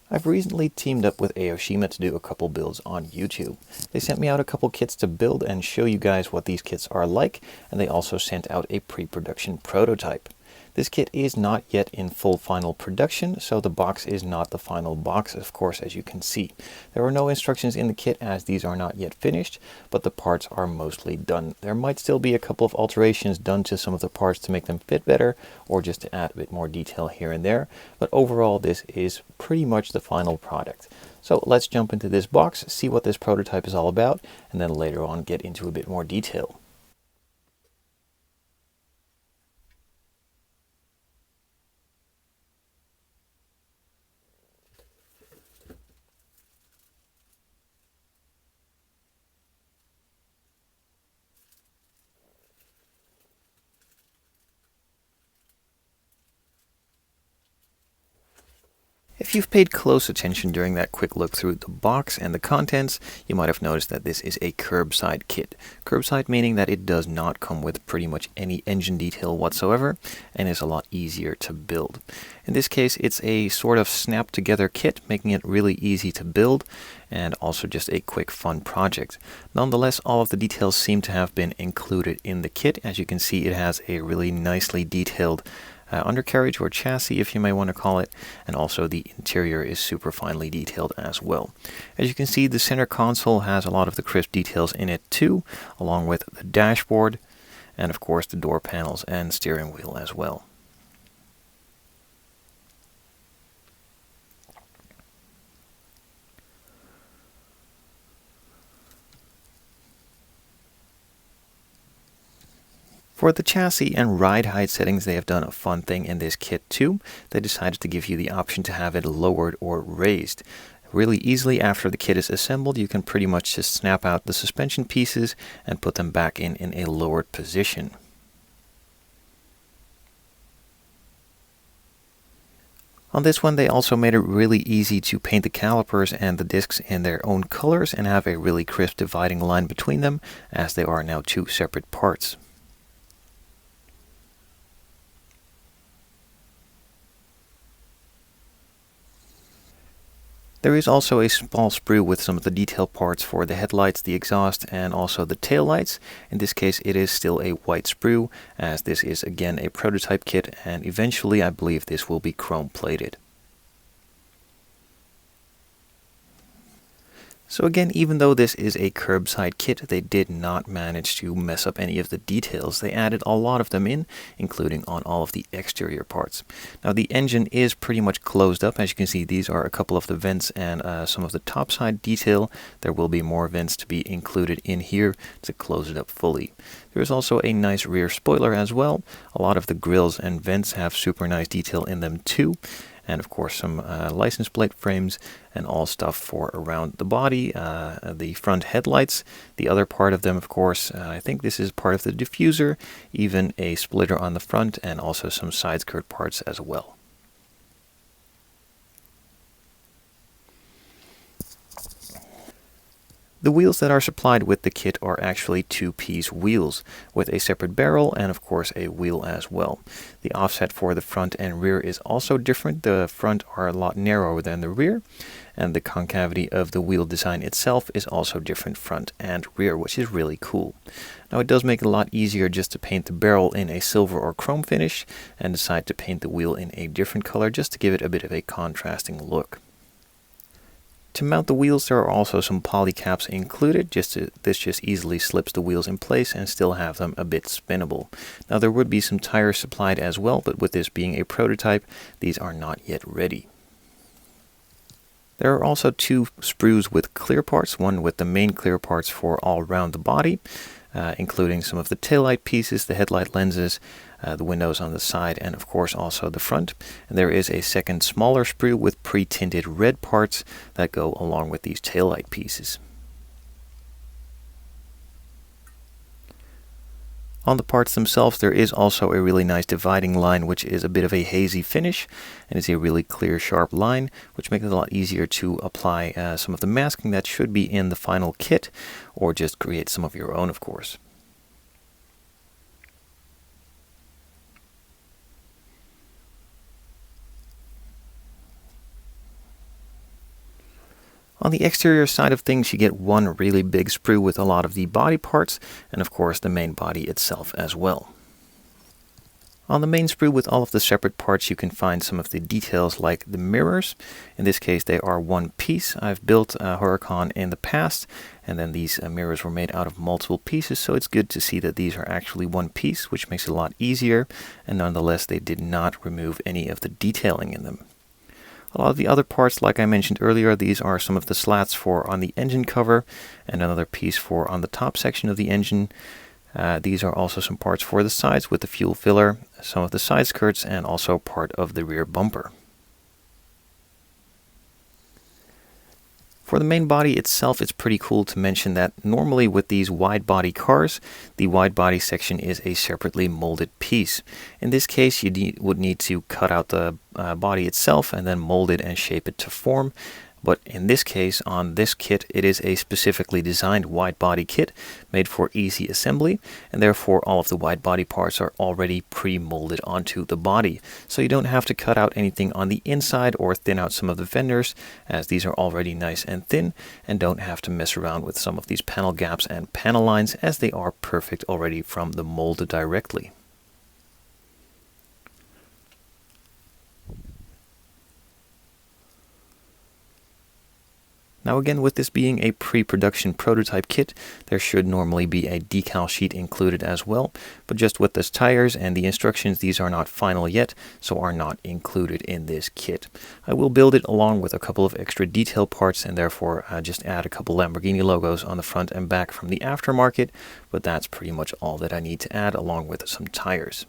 I've recently teamed up with Aoshima to do a couple builds on YouTube. They sent me out a couple kits to build and show you guys what these kits are like, and they also sent out a pre-production prototype. This kit is not yet in full final production, so the box is not the final box, of course, as you can see. There are no instructions in the kit as these are not yet finished, but the parts are mostly done. There might still be a couple of alterations done to some of the parts to make them fit better, or just to add a bit more detail here and there, but overall this is pretty much the final product. So let's jump into this box, see what this prototype is all about, and then later on get into a bit more detail. If you've paid close attention during that quick look through the box and the contents, you might have noticed that this is a curbside kit. Curbside meaning that it does not come with pretty much any engine detail whatsoever and is a lot easier to build. In this case, it's a sort of snap together kit, making it really easy to build and also just a quick fun project. Nonetheless, all of the details seem to have been included in the kit. As you can see, it has a really nicely detailed undercarriage or chassis, if you may want to call it, and also the interior is super finely detailed as well. As you can see, the center console has a lot of the crisp details in it too, along with the dashboard and of course the door panels and steering wheel as well. For the chassis and ride height settings, they have done a fun thing in this kit too. They decided to give you the option to have it lowered or raised. Really easily after the kit is assembled, you can pretty much just snap out the suspension pieces and put them back in a lowered position. On this one, they also made it really easy to paint the calipers and the discs in their own colors and have a really crisp dividing line between them, as they are now two separate parts. There is also a small sprue with some of the detail parts for the headlights, the exhaust, and also the taillights. In this case, it is still a white sprue, as this is again a prototype kit, and eventually I believe this will be chrome plated. So again, even though this is a curbside kit, they did not manage to mess up any of the details. They added a lot of them in, including on all of the exterior parts. Now the engine is pretty much closed up. As you can see, these are a couple of the vents and some of the topside detail. There will be more vents to be included in here to close it up fully. There is also a nice rear spoiler as well. A lot of the grills and vents have super nice detail in them too. And of course some license plate frames and all stuff for around the body, the front headlights, the other part of them of course, I think this is part of the diffuser, even a splitter on the front and also some side skirt parts as well. The wheels that are supplied with the kit are actually two-piece wheels with a separate barrel and of course a wheel as well. The offset for the front and rear is also different. The front are a lot narrower than the rear, and the concavity of the wheel design itself is also different front and rear, which is really cool. Now it does make it a lot easier just to paint the barrel in a silver or chrome finish and decide to paint the wheel in a different color just to give it a bit of a contrasting look. To mount the wheels, there are also some poly caps included. This just easily slips the wheels in place and still have them a bit spinnable. Now there would be some tires supplied as well, but with this being a prototype, these are not yet ready. There are also two sprues with clear parts, one with the main clear parts for all around the body, including some of the taillight pieces, the headlight lenses, the windows on the side, and of course also the front. And there is a second smaller sprue with pre-tinted red parts that go along with these taillight pieces. On the parts themselves, there is also a really nice dividing line, which is a bit of a hazy finish, and is a really clear, sharp line, which makes it a lot easier to apply some of the masking that should be in the final kit, or just create some of your own, of course. On the exterior side of things, you get one really big sprue with a lot of the body parts, and of course the main body itself as well. On the main sprue with all of the separate parts, you can find some of the details like the mirrors. In this case, they are one piece. I've built a Huracan in the past, and then these mirrors were made out of multiple pieces, so it's good to see that these are actually one piece, which makes it a lot easier, and nonetheless they did not remove any of the detailing in them. A lot of the other parts, like I mentioned earlier, these are some of the slats for on the engine cover, and another piece for on the top section of the engine. These are also some parts for the sides with the fuel filler, some of the side skirts, and also part of the rear bumper. For the main body itself, it's pretty cool to mention that normally with these wide body cars, the wide body section is a separately molded piece. In this case, you would need to cut out the body itself and then mold it and shape it to form. But in this case, on this kit, it is a specifically designed wide body kit made for easy assembly, and therefore all of the wide body parts are already pre-molded onto the body. So you don't have to cut out anything on the inside or thin out some of the fenders, as these are already nice and thin, and don't have to mess around with some of these panel gaps and panel lines, as they are perfect already from the mold directly. Now again, with this being a pre-production prototype kit, there should normally be a decal sheet included as well, but just with the tires and the instructions, these are not final yet, so are not included in this kit. I will build it along with a couple of extra detail parts, and therefore just add a couple Lamborghini logos on the front and back from the aftermarket, but that's pretty much all that I need to add along with some tires.